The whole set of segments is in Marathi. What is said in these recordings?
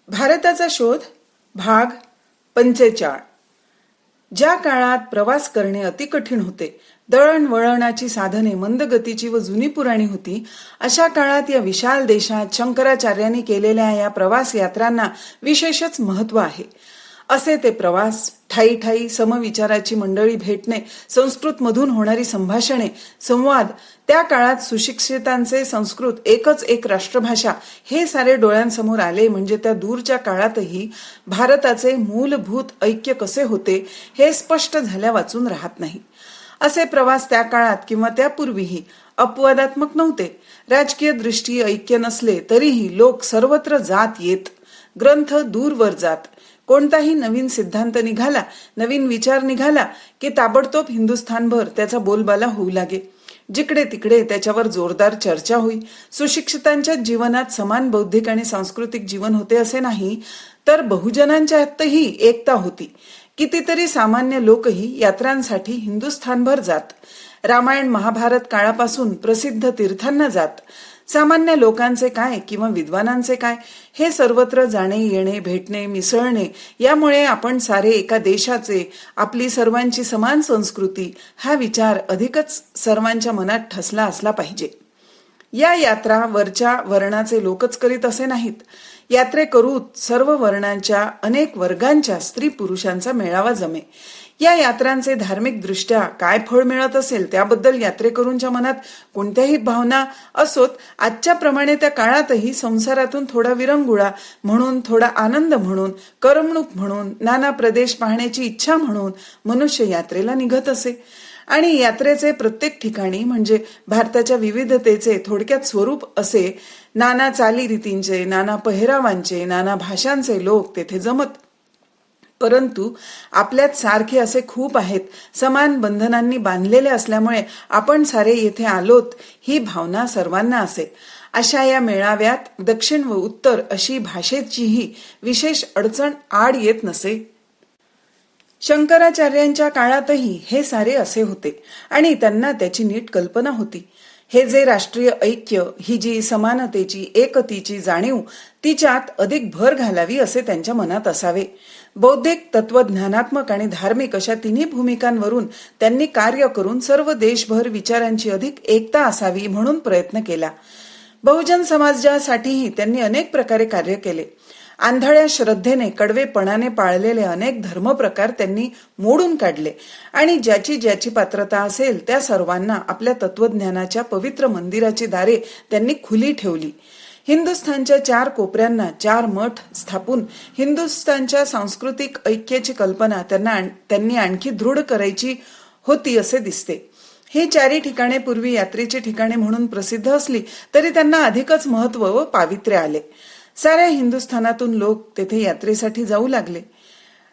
भारताचा शोध भाग 45. ज्या काळात प्रवास करणे अति कठीण होते, दळणवळणाची साधने मंदगतीची व जुनी पुराणी होती, अशा काळात या विशाल देशात शंकराचार्यांनी केलेल्या या प्रवास यात्रांना विशेषच महत्व आहे. असे ते प्रवास, ठायी ठायी समविचाराची मंडळी भेटणे, संस्कृत मधून होणारी संभाषणे, संवाद, त्या काळात सुशिक्षितांचे संस्कृत एकच एक राष्ट्रभाषा, हे सारे डोळ्यांसमोर आले म्हणजे त्या दूरच्या काळातही भारताचे मूलभूत ऐक्य कसे होते हे स्पष्ट झाल्या वाचून राहत नाही. असे प्रवास त्या काळात किंवा त्यापूर्वीही अपवादात्मक नव्हते. राजकीय दृष्टी ऐक्य नसले तरीही लोक सर्वत्र जात येत, ग्रंथ दूरवर जात. कोणताही नवीन सिद्धांत निघाला, नवीन विचार निघाला की ताबडतोब हिंदुस्थानभर त्याचा बोलबाला होऊ लागे. जिकडे तिकडे त्याच्यावर जोरदार चर्चा होई. सुशिक्षितांच्या जीवनात समान बौद्धिक आणि सांस्कृतिक जीवन होते असे नाही, तर बहुजनांच्यातही एकता होती. कितीतरी सामान्य लोकही यात्रांसाठी हिंदुस्थानभर जात. रामायण महाभारत काळापासून प्रसिद्ध तीर्थांना जात. सामान्य लोकांचे काय किंवा विद्वानांचे काय हे सर्वत्र जाणे येणे, भेटणे, मिसळणे, यामुळे आपण सारे एका देशाचे, आपली सर्वांची समान संस्कृती, हा विचार अधिकच सर्वांच्या मनात ठसला असला पाहिजे. या यात्रा वरच्या वर्णाचे लोकच करीत असे नाहीत. यात्रेकरूत सर्व वर्णांच्या, अनेक वर्गांच्या स्त्री पुरुषांचा मेळावा जमे. या यात्रांचे धार्मिक दृष्ट्या काय फळ मिळत असेल त्याबद्दल यात्रेकरूंच्या मनात कोणत्याही भावना असोत, आजच्या प्रमाणे त्या काळातही संसारातून थोडा विरंगुळा म्हणून, थोडा आनंद म्हणून, करमणूक म्हणून, नाना प्रदेश पाहण्याची इच्छा म्हणून मनुष्य यात्रेला निघत असे. आणि यात्रेचे प्रत्येक ठिकाणी म्हणजे भारताच्या विविधतेचे थोडक्यात स्वरूप असे. नाना चालीरीतींचे, नाना पेहरावांचे, नाना भाषांचे लोक तेथे जमत. परंतु आपल्यात सारखे असे खूप आहेत. समान बंधनांनी बांधलेले असल्यामुळे आपण सारे येथे आलोत ही भावना सर्वांना असे. अशा या मेळाव्यात दक्षिण व उत्तर अशी भाषेचीही विशेष अडचण आड येत नसे. शंकराचार्यांच्या काळातही हे सारे असे होते आणि त्यांना त्याची नीट कल्पना होती. हे जे राष्ट्रीय ऐक्य, ही जी समानतेची, एकतेची जाणीव, तिच्यात अधिक भर घालावी असे त्यांच्या मनात असावे. बौद्धिक, तत्वज्ञानात्मक आणि धार्मिक अशा तिन्ही भूमिकांवरून त्यांनी कार्य करून सर्व देशभर विचारांची अधिक एकता असावी म्हणून प्रयत्न केला. बहुजन समाजासाठीही त्यांनी अनेक प्रकारे कार्य केले. आंधळ्या श्रद्धेने, कडवेपणाने पाळलेले अनेक धर्मप्रकार त्यांनी मोडून काढले आणि ज्याची ज्याची पात्रता असेल त्या सर्वांना आपल्या तत्वज्ञानाच्या पवित्र मंदिराची दारे त्यांनी खुली ठेवली. हिंदुस्थानच्या 4 कोपऱ्यांना 4 मठ स्थापून हिंदुस्थानच्या सांस्कृतिक ऐक्याची कल्पना त्यांनी आणखी दृढ करायची होती असे दिसते. ही 4 ठिकाणे पूर्वी यात्रेची ठिकाणे म्हणून प्रसिद्ध असली तरी त्यांना अधिकच महत्व व पावित्र्य आले. साऱ्या हिंदुस्थानातून लोक तेथे यात्रेसाठी जाऊ लागले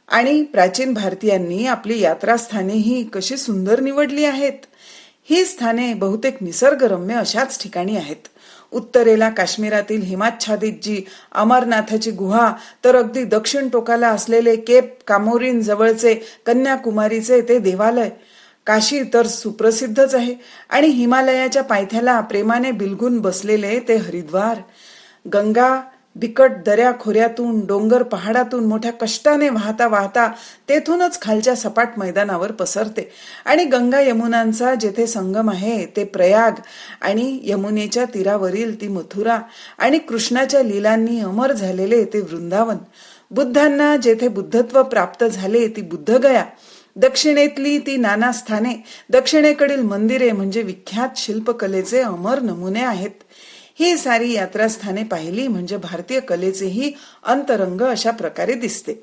आणि प्राचीन भारतीयांनी आपली यात्रास्थानेही कशी सुंदर निवडली आहेत. ही स्थाने बहुतेक निसर्गरम्य अशाच ठिकाणी आहेत. उत्तरेला काश्मीरातील हिमाच्छादित जी अमरनाथाची गुहा, तर अगदी दक्षिण टोकाला असलेले केप कामोरीन जवळचे कन्याकुमारीचे ते देवालय. काशी तर सुप्रसिद्धच आहे आणि हिमालयाच्या पायथ्याला प्रेमाने बिलगून बसलेले ते हरिद्वार. गंगा बिकट दऱ्या खोऱ्यातून, डोंगर पहाडातून मोठ्या कष्टाने वाहता वाहता तेथूनच खालच्या सपाट मैदानावर पसरते आणि गंगा यमुनांचा जेथे संगम आहे ते प्रयाग आणि यमुनेच्या तीरावरील ती मथुरा आणि कृष्णाच्या लीलांनी अमर झालेले ते वृंदावन. बुद्धांना जेथे बुद्धत्व प्राप्त झाले ती बुद्धगया. दक्षिणेतली ती नाना स्थाने, दक्षिणेकडील मंदिरे म्हणजे विख्यात शिल्पकलेचे अमर नमुने आहेत. ही सारी यात्रास्थाने पाहिली म्हणजे भारतीय कलेचेही अंतरंग अशा प्रकारे दिसते.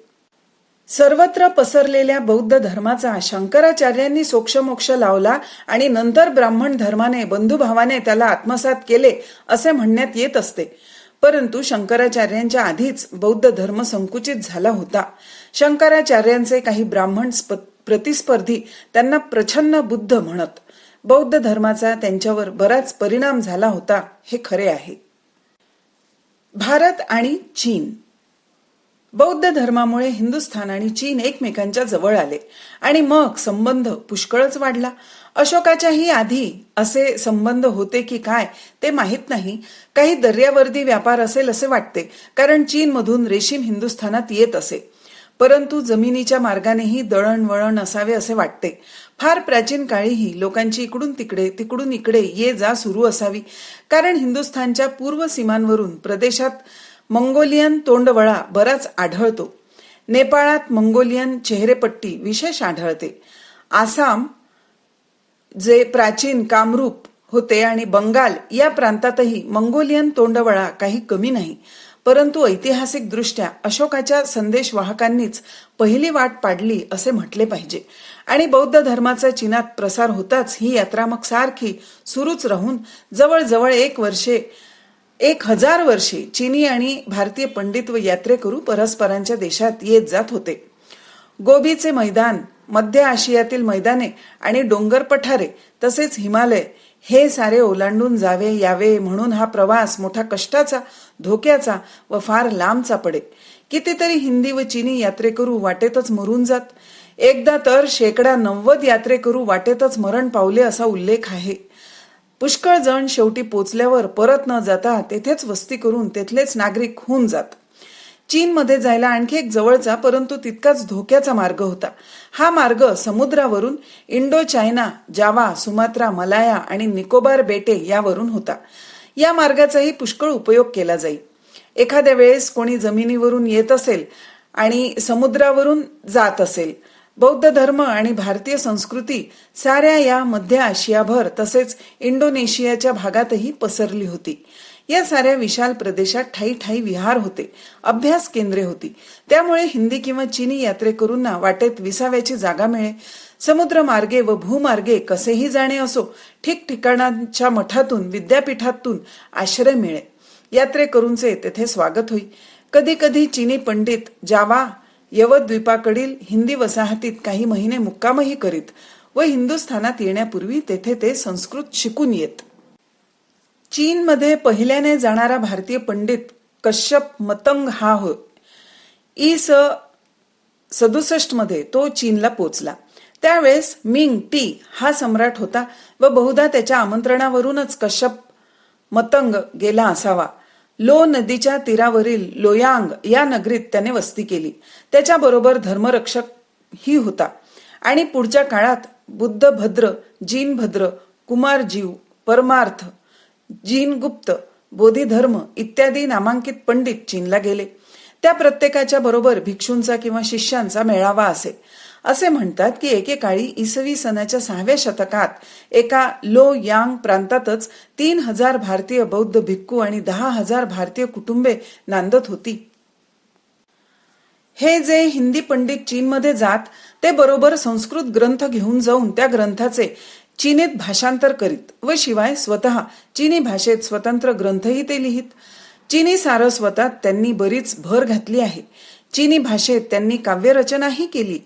सर्वत्र पसरलेल्या बौद्ध धर्माचा शंकराचार्यांनी सोक्षमोक्ष लावला आणि नंतर ब्राह्मण धर्माने, बंधुभावाने त्याला आत्मसात केले असे म्हणण्यात येत असते. परंतु शंकराचार्यांच्या आधीच बौद्ध धर्म संकुचित झाला होता. शंकराचार्यांचे काही ब्राह्मण प्रतिस्पर्धी त्यांना प्रछन्न बुद्ध म्हणत. बौद्ध धर्माचा त्यांच्यावर बराच परिणाम झाला होता हे खरे आहे. भारत आणि चीन. बौद्ध धर्मामुळे हिंदुस्थान आणि चीन एकमेकांच्या जवळ आले आणि मग संबंध पुष्कळच वाढला. अशोकाच्याही आधी असे संबंध होते की काय ते माहीत नाही. काही दर्यावर्दी व्यापार असेल असे वाटते, कारण चीनमधून रेशीम हिंदुस्थानात येत असे. परंतु जमिनीच्या मार्गानेही दळणवळण असावे असे वाटते. फार प्राचीन काळीही लोकांची इकडून तिकडे तिकडून इकडे ये जा सुरू असावी, कारण हिंदुस्थानच्या पूर्व सीमांवरून प्रदेशात मंगोलियन तोंडवळा बराच आढळतो. नेपाळात मंगोलियन चेहरेपट्टी विशेष आढळते. आसाम जे प्राचीन कामरूप होते आणि बंगाल या प्रांतातही मंगोलियन तोंडवळा काही कमी नाही. परंतु ऐतिहासिक दृष्ट्या अशोकाच्या संदेशवाहकांनीच पहिली वाट पाडली असे म्हटले पाहिजे आणि बौद्ध धर्माचा चीनात प्रसार होताच ही यात्रा मग सारखी सुरूच राहून जवळजवळ 1000 वर्षे चीनी आणि भारतीय पंडित व यात्रेकरू परस्परांच्या देशात येत जात होते. गोबीचे मैदान, मध्य आशियातील मैदाने आणि डोंगर पठारे तसेच हिमालय हे सारे ओलांडून जावे यावे म्हणून हा प्रवास मोठा कष्टाचा, धोक्याचा व फार लांबचा पडे. कितीतरी हिंदी व चीनी यात्रेकरू वाटेतच मरून जात. एकदा तर 90% यात्रेकरू वाटेतच मरण पावले असा उल्लेख आहे. पुष्कळ जण शेवटी पोचल्यावर परत न जाता तेथेच वस्ती करून तेथलेच नागरिक होऊन जात. चीनमध्ये जायला आणखी एक जवळचा परंतु तितकाच धोक्याचा मार्ग होता. हा मार्ग समुद्रावरून इंडो चायना, जावा, सुमात्रा, मलाया आणि निकोबार बेटे यावरून होता. या मार्गाचाही पुष्कळ उपयोग केला जाई. एखाद्या वेळेस कोणी जमिनीवरून येत असेल आणि समुद्रावरून जात असेल. बौद्ध धर्म आणि भारतीय संस्कृती साऱ्या या मध्य आशियाभर तसेच इंडोनेशियाच्या भागातही पसरली होती. या साऱ्या विशाल प्रदेशात ठाई ठाई विहार होते, अभ्यास केंद्रे होती. त्यामुळे हिंदी किंवा चीनी यात्रेकरूंना वाटेत विसाव्याची जागा मिळे. समुद्रमार्गे व भूमार्गे कसेही जाणे असो, ठिकठिकाणांच्या मठातून, विद्यापीठातून आश्रय मिळे. यात्रेकरूंचे तेथे स्वागत होई. कधी कधी चीनी पंडित जावा यवद्वीपाकडील हिंदी वसाहतीत काही महिने मुक्कामही करीत व हिंदुस्थानात येण्यापूर्वी तेथे ते संस्कृत शिकून येत. चीनमध्ये पहिल्याने जाणारा भारतीय पंडित कश्यप मतंग हा होय. इ. 67 मध्ये तो चीनला पोचला. त्यावेळेस मिंग टी हा सम्राट होता व बहुधा त्याच्या आमंत्रणावरूनच कश्यप मतंग गेला असावा. लो नदीच्या तीरावरील लोयांग या नगरीत त्याने वस्ती केली. त्याच्याबरोबर धर्मरक्षक ही होता आणि पुढच्या काळात बुद्धभद्र, जीनभद्र, कुमारजीव, परमार्थ, जीनगुप्त, बोधिधर्म इत्यादी नामांकित पंडित चीनला गेले. त्या प्रत्येकाच्या बरोबर भिक्षूंचा किंवा शिष्यांचा मेळावा असे. असे म्हणतात की एकेकाळी इसवी सनाच्या 6व्या शतकात एका लो यांग प्रांतातच 3000 भारतीय बौद्ध भिक्खू आणि 10,000 भारतीय कुटुंबे नांदत होती. हे जे हिंदी पंडित चीनमध्ये जात ते बरोबर संस्कृत ग्रंथ घेऊन जाऊन त्या ग्रंथाचे चीनीत भाषांतर करीत व शिवाय स्वतः चीनी भाषेत स्वतंत्र ग्रंथही ते लिहित. चीनी सारस्वतात त्यांनी बरीच भर घातली आहे. चीनी भाषेत त्यांनी काव्यरचनाही केली.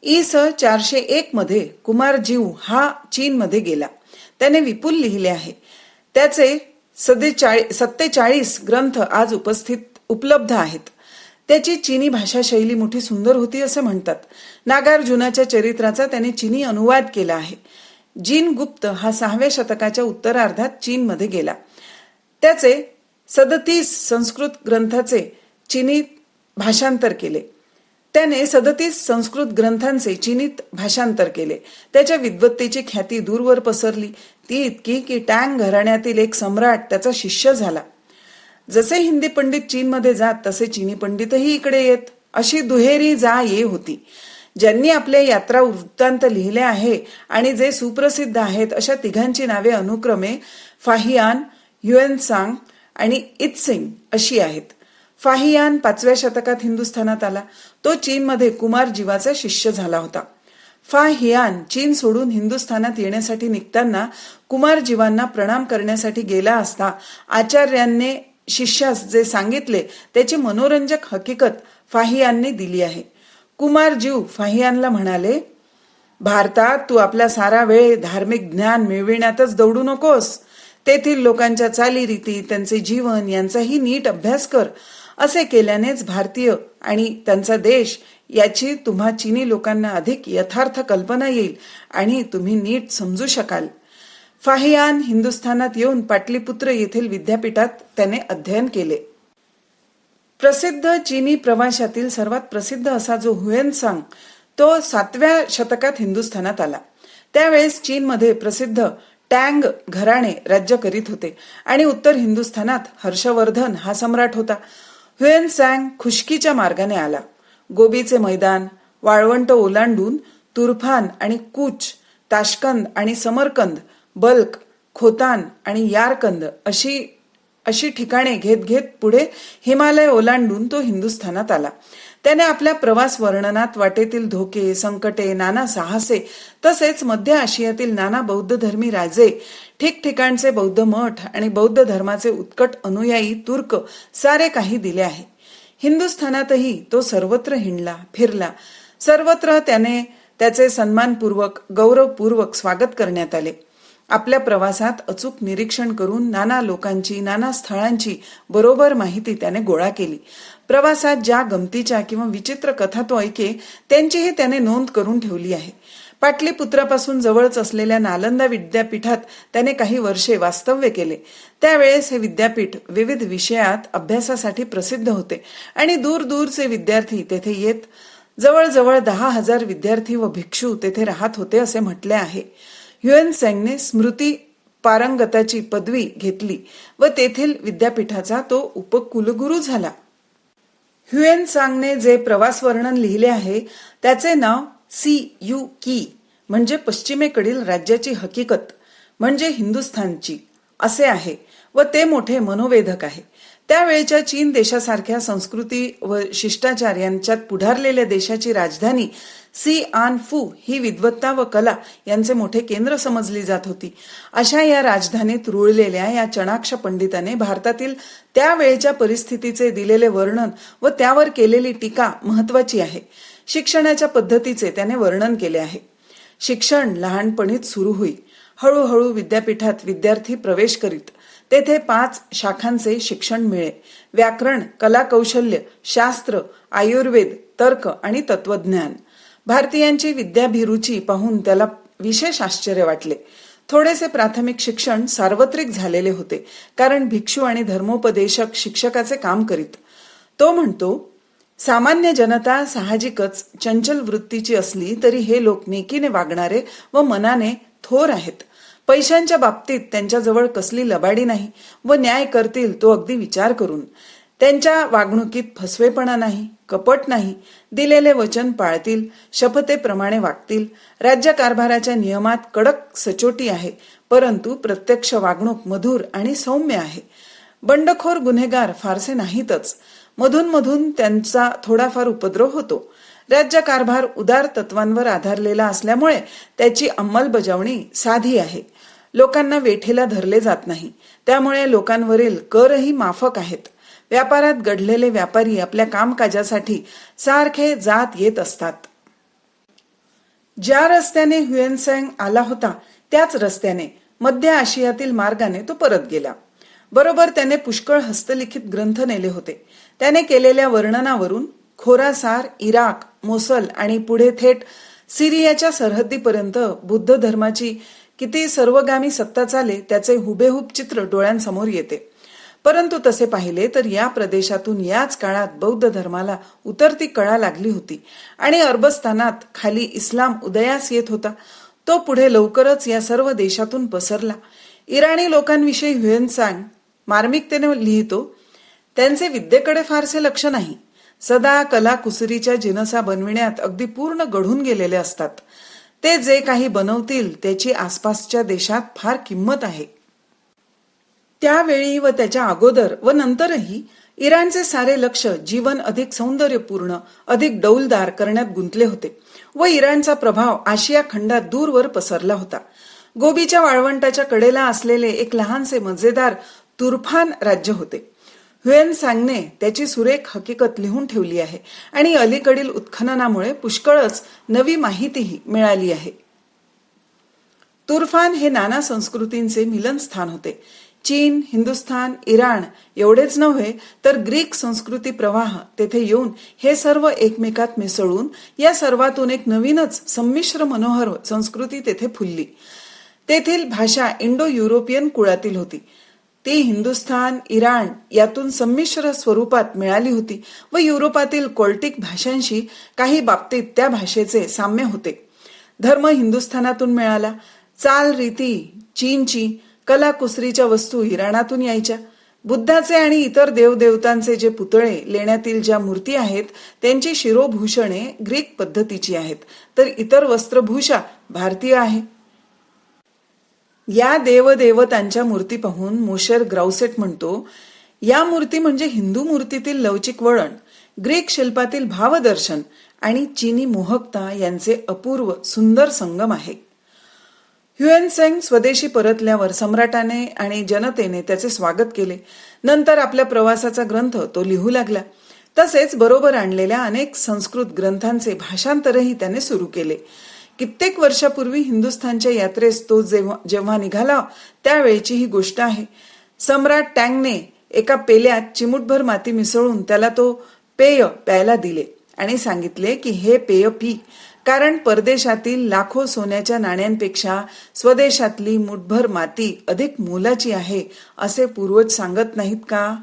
इ. 401 मध्ये कुमारजीव हा चीनमध्ये गेला. त्याने विपुल लिहिले आहे. त्याचे 47 ग्रंथ आज उपलब्ध आहेत. त्याची चीनी भाषा शैली मोठी सुंदर होती असे म्हणतात. नागार्जुनाच्या चरित्राचा त्याने चीनी अनुवाद केला आहे. जीनगुप्त हा 6व्या शतकाच्या उत्तरार्धात चीनमध्ये गेला. त्याचे 37 संस्कृत ग्रंथाचे चीनीत भाषांतर केले. त्याने 37 संस्कृत ग्रंथांचे चीनीत भाषांतर केले. त्याच्या विद्वत्तेची ख्याती दूरवर पसरली. ती इतकी की टँग घराण्यातील एक सम्राट त्याचा शिष्य झाला. जसे हिंदी पंडित चीनमध्ये जात तसे चीनी पंडितही इकडे येत. अशी दुहेरी जा ये होती. ज्यांनी आपले यात्रा वृत्तांत लिहिले आहे आणि जे सुप्रसिद्ध आहेत अशा तिघांची नावे अनुक्रमे फाहियान, ह्युएनसांग आणि इत्सिंग अशी आहेत. फाहियान 5व्या शतकात हिंदुस्थानात आला. तो चीनमध्ये कुमारजीवाचा शिष्य झाला होता. फाहियान चीन सोडून हिंदुस्थानात येण्यासाठी निघताना कुमारजीवांना प्रणाम करण्यासाठी गेला असता आचार्यांनी शिष्यास जे सांगितले त्याची मनोरंजक हकीकत फाहियानने दिली आहे. कुमारजीव फाहियानला म्हणाले, भारतात तू आपला सारा वेळ धार्मिक ज्ञान मिळविण्यातच दौडू नकोस. तेथील लोकांच्या चालीरीती, त्यांचे जीवन यांचाही नीट अभ्यास कर. असे केल्यानेच भारतीय आणि त्यांचा देश याची तुम्हा चीनी लोकांना अधिक यथार्थ कल्पना येईल आणि तुम्ही नीट समजू शकाल. फाहियान हिंदुस्थानात येऊन पाटलीपुत्र येथील विद्यापीठात त्याने अध्ययन केले. प्रसिद्ध चीनी प्रवाशातील सर्वात प्रसिद्ध असा जो हुएनसांग तो 7व्या शतकात हिंदुस्थानात आला. त्यावेळेस चीनमध्ये प्रसिद्ध टँग घराणे राज्य करीत होते आणि उत्तर हिंदुस्थानात हर्षवर्धन हा सम्राट होता. हुएनसांग खुष्कीच्या मार्गाने आला. गोबीचे मैदान, वाळवंट ओलांडून तुर्फान आणि कूच, ताशकंद आणि समरकंद, बल्क, खोतान आणि यारकंद अशी ठिकाणे घेत घेत पुढे हिमालय ओलांडून तो हिंदुस्थानात आला. त्याने आपल्या प्रवास वर्णनात वाटेतील धोके, संकटे, नाना साहसे तसेच मध्य आशियातील नाना बौद्ध धर्मी राजे, ठिकठिकाणचे बौद्ध मठ आणि बौद्ध धर्माचे उत्कट अनुयायी तुर्क सारे काही दिले आहे. हिंदुस्थानातही तो सर्वत्र हिंडला फिरला. सर्वत्र त्याने त्याचे सन्मानपूर्वक गौरवपूर्वक स्वागत करण्यात आले. आपल्या प्रवासात अचूक निरीक्षण करून नाना लोकांची, नाना स्थळांची बरोबर माहिती त्याने गोळा केली. प्रवासात ज्या गमतीच्या किंवा विचित्र कथा तो ऐके त्यांचीही त्याने नोंद करून ठेवली आहे. पाटलीपुत्रापासून जवळच असलेल्या नालंदा विद्यापीठात त्याने काही वर्षे वास्तव्य केले. त्यावेळेस हे विद्यापीठ विविध विषयात अभ्यासासाठी प्रसिद्ध होते आणि दूर दूरचे विद्यार्थी तेथे येत. जवळजवळ 10,000 विद्यार्थी व भिक्षू तेथे राहत होते असे म्हटले आहे. हुएनसांगने स्मृती पारंगताची पदवी घेतली व तेथील विद्यापीठाचा तो उपकुलगुरू झाला. हुएनसांगने जे प्रवास वर्णन लिहिले आहे त्याचे नाव सी यू की म्हणजे पश्चिमेकडील राज्याची हकीकत म्हणजे हिंदुस्थानची असे आहे व ते मोठे मनोवेधक आहे. त्यावेळच्या चीन देशासारख्या संस्कृती व शिष्टाचार यांच्यात पुढारलेल्या देशाची राजधानी सीआनफू ही विद्वत्ता व कला यांचे मोठे केंद्र समजली जात होती. अशा या राजधानीत रुळलेल्या या चणाक्ष पंडिताने भारतातील त्यावेळच्या परिस्थितीचे दिलेले वर्णन व त्यावर केलेली टीका महत्वाची आहे. शिक्षणाच्या पद्धतीचे त्याने वर्णन केले आहे. शिक्षण लहानपणीच सुरू होई. हळूहळू विद्यापीठात विद्यार्थी प्रवेश करीत. तेथे 5 शाखांचे शिक्षण मिळे. व्याकरण, कलाकौशल्य, शास्त्र, आयुर्वेद, तर्क आणि तत्वज्ञान. भारतीयांची विद्याभिरुची पाहून त्याला विशेष आश्चर्य वाटले. थोडेसे प्राथमिक शिक्षण सार्वत्रिक झालेले होते कारण भिक्षू आणि धर्मोपदेशक शिक्षकाचे काम करीत. तो म्हणतो, सामान्य जनता साहजिकच चंचल वृत्तीची असली तरी हे लोक नेकीने वागणारे व मनाने थोर आहेत. पैशांच्या बाबतीत त्यांच्याजवळ कसली लबाडी नाही व न्याय करतील तो अगदी विचार करून. त्यांच्या वागणुकीत फसवेपणा नाही, कपट नाही. दिलेले वचन पाळतील, शपथेप्रमाणे वागतील. राज्यकारभाराच्या नियमात कडक सचोटी आहे परंतु प्रत्यक्ष वागणूक मधुर आणि सौम्य आहे. बंडखोर गुन्हेगार फारसे नाहीतच. मधून मधून त्यांचा थोडाफार उपद्रव होतो. राज्यकारभार उदार तत्वांवर आधारलेला असल्यामुळे त्याची अंमलबजावणी साधी आहे. लोकांना वेठीला धरले जात नाही. त्यामुळे लोकांवरील करही माफक आहेत. व्यापारात गढलेले व्यापारी आपल्या कामकाजासाठी सारखे जात येत असतात. ज्या रस्त्याने हुएनसांग आला होता त्याच रस्त्याने मध्य आशियातील मार्गाने तो परत गेला. बरोबर त्याने पुष्कळ हस्तलिखित ग्रंथ नेले होते. त्याने केलेल्या वर्णनावरून खोरासार, इराक, मोसल आणि पुढे थेट सिरियाच्या सरहद्दीपर्यंत बुद्ध धर्माची किती सर्वगामी सत्ता चाले त्याचे हुबेहूब चित्र डोळ्यांसमोर येते. परंतु तसे पाहिले तर या प्रदेशातून याच काळात बौद्ध धर्माला उतरती कळा लागली होती आणि अरबस्तानात खाली इस्लाम उदयास येत होता. तो पुढे लवकरच या सर्व देशातून पसरला. इराणी लोकांविषयी हुएनसांग मार्मिकतेने लिहितो, त्यांचे विद्येकडे फारसे लक्ष नाही. सदा कला कुसरीच्या जिनसा बनविण्यात अगदी पूर्ण गढून गेलेले असतात. ते जे काही बनवतील त्याची आसपासच्या देशात फार किंमत आहे. त्यावेळी व त्याच्या अगोदर व नंतरही इराणचे सारे लक्ष जीवन अधिक सौंदर्यपूर्ण, अधिक डौलदार करण्यात गुंतले होते व इराणचा प्रभाव आशिया खंडात दूरवर पसरला होता. गोबीच्या वाळवंटाच्या कडेला असलेले एक लहानसे मजेदार तुर्फान राज्य होते. हुएनसांगने त्याची सुरेख हकीकत लिहून ठेवली आहे आणि अलीकडील उत्खननामुळे पुष्कळच नवी माहितीही मिळाली आहे. तुर्फान हे नाना संस्कृतींचे मिलन स्थान होते. चीन, हिंदुस्थान, इराण एवढेच नव्हे तर ग्रीक संस्कृती प्रवाह तेथे येऊन हे सर्व एकमेकात मिसळून या सर्वातून एक नवीनच संमिश्र मनोहर संस्कृती तेथे फुलली. तेथील भाषा इंडो युरोपियन कुळातील होती. ती हिंदुस्थान, इराण यातून संमिश्र स्वरूपात मिळाली होती व युरोपातील कोल्टिक भाषांशी काही बाबतीत त्या भाषेचे साम्य होते. धर्म हिंदुस्थानातून मिळाला, चाल रीती चीनची, कलाकुसरीच्या वस्तू इराणातून यायच्या. बुद्धाचे आणि इतर देवदेवतांचे जे पुतळे लेण्यातील ज्या मूर्ती आहेत त्यांची शिरोभूषणे ग्रीक पद्धतीची आहेत, तर इतर वस्त्रभूषा भारतीय आहे. या देवदेवतांच्या मूर्ती पाहून मोशर ग्राउसेट म्हणतो, या मूर्ती म्हणजे हिंदू मूर्तीतील लवचिक वळण, ग्रीक शिल्पातील भावदर्शन आणि चीनी मोहकता यांचे अपूर्व सुंदर संगम आहे. ह्युएनसेंग स्वदेशी परतल्यावर सम्राटाने आणि जनतेने त्याचे स्वागत केले. नंतर आपल्या प्रवासाचा ग्रंथ तो लिहू लागला. तसेच बरोबर आणलेल्या अनेक संस्कृत ग्रंथांचे भाषांतरही त्याने सुरू केले. कित्येक वर्षापूर्वी हिंदुस्थानच्या यात्रेस तो जेव्हा निघाला त्यावेळची ही गोष्ट आहे. सम्राट टँगने एका पेल्यात चिमूटभर माती मिसळून त्याला तो पेय प्यायला दिले आणि सांगितले की हे पेय पी, कारण परदेशातील लाखो सोन्याच्या नाण्यांपेक्षा स्वदेशातली मुठभर माती अधिक मोलाची आहे असे पूर्वज सांगत नाहीत का?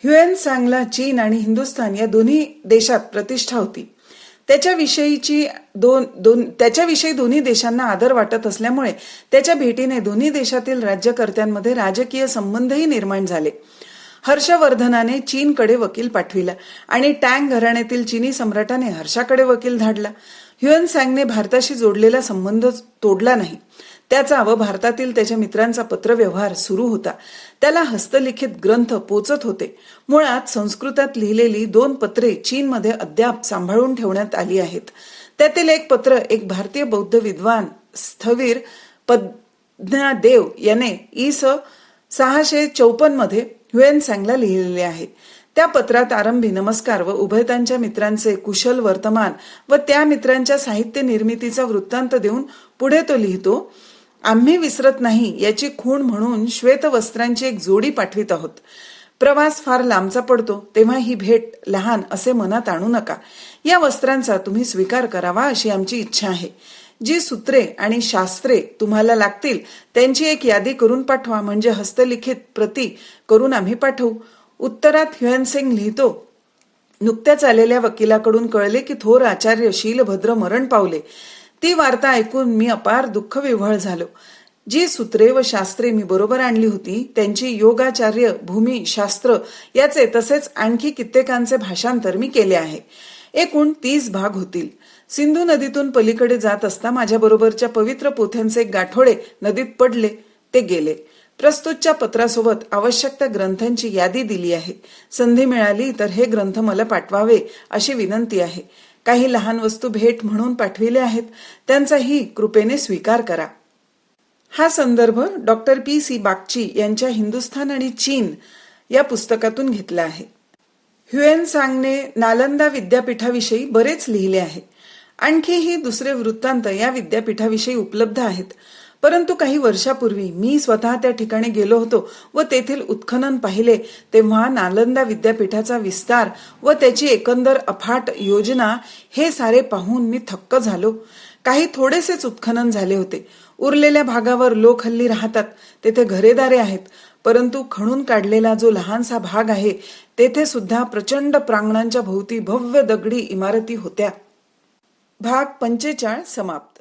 ह्युएनसांगला चीन आणि हिंदुस्थान या दोन्ही देशात प्रतिष्ठा होती. त्याच्याविषयी दोन्ही देशांना आदर वाटत असल्यामुळे त्याच्या भेटीने दोन्ही देशातील राज्यकर्त्यांमध्ये राजकीय संबंधही निर्माण झाले. हर्षवर्धनाने चीनकडे वकील पाठविला आणि टँग घराण्यातील चीनी सम्राटाने हर्षाकडे वकील धाडला. ह्युएनसांगने भारताशी जोडलेला संबंध तोडला नाही. त्याचा व भारतातील त्याच्या मित्रांचा पत्रव्यवहार सुरू होता. त्याला हस्तलिखित ग्रंथ पोचत होते. मुळात संस्कृतात लिहिलेली 2 पत्रे चीनमध्ये अद्याप सांभाळून ठेवण्यात आली आहेत. त्यातील एक पत्र एक भारतीय बौद्ध विद्वान स्थवीर पद्मनादेव याने इ.स. 654 मध्ये ह्युएनसांगला लिहिलेले आहे. त्या पत्रात आरंभी नमस्कार व उभयतांच्या मित्रांचे कुशल वर्तमान व त्या मित्रांच्या साहित्य निर्मितीचा वृत्तांत देऊन पुढे तो लिहितो, आम्ही विसरत नाही याची खूण म्हणून श्वेत वस्त्रांची एक जोडी पाठवित आहोत. प्रवास फार लांबचा पडतो तेव्हा ही भेट लहान असे मनात आणू नका. या वस्त्रांचा तुम्ही स्वीकार करावा अशी आमची इच्छा आहे. जी सूत्रे आणि शास्त्रे तुम्हाला लागतील त्यांची एक यादी करून पाठवा, म्हणजे हस्तलिखित प्रती करून आम्ही पाठवू. उत्तरात ह्युएनसेंग लिहितो, नुकत्याच आलेल्या वकिलाकडून कळले की थोर आचार्य शीलभद्र मरण पावले. ती वार्ता ऐकून मी अपार दुःखविव्हळ झालो. जी सूत्रे व शास्त्रे मी बरोबर आणली होती त्यांची योगाचार्य, भूमी शास्त्र याचे तसेच आणखी कित्येकांचे भाषांतर मी केले आहे. एकूण 30 भाग होतील. सिंधू नदीतून पलीकडे जात असता माझ्या बरोबरच्या पवित्र पोथ्यांचे गाठोडे नदीत पडले, ते गेले. प्रस्तुतच्या पत्रासोबत आवश्यक त्या ग्रंथांची यादी दिली आहे. संधी मिळाली तर हे ग्रंथ मला पाठवावे अशी विनंती आहे. काही लहान वस्तू भेट म्हणून पाठविले आहेत, त्यांचाही कृपेने स्वीकार करा. हा संदर्भ डॉक्टर पी.सी. बागची यांच्या हिंदुस्थान आणि चीन या पुस्तकातून घेतला आहे. ह्युएनसांगने नालंदा विद्यापीठाविषयी बरेच लिहिले आहे. आणखीही दुसरे वृत्तांत या विद्यापीठाविषयी उपलब्ध आहेत. परंतु काही वर्षापूर्वी मी स्वतः त्या ठिकाणी गेलो होतो व तेथील उत्खनन पाहिले तेव्हा नालंदा विद्यापीठाचा विस्तार व त्याची एकंदर अफाट योजना हे सारे पाहून मी थक्क झालो. काही थोडेसेच उत्खनन झाले होते. उरलेल्या भागावर लोक हल्ली राहतात, तेथे घरेदारे आहेत. परंतु खणून काढलेला जो लहानसा भाग आहे तेथे सुद्धा प्रचंड प्रांगणांच्या भोवती भव्य दगडी इमारती होत्या. भाग 45 समाप्त.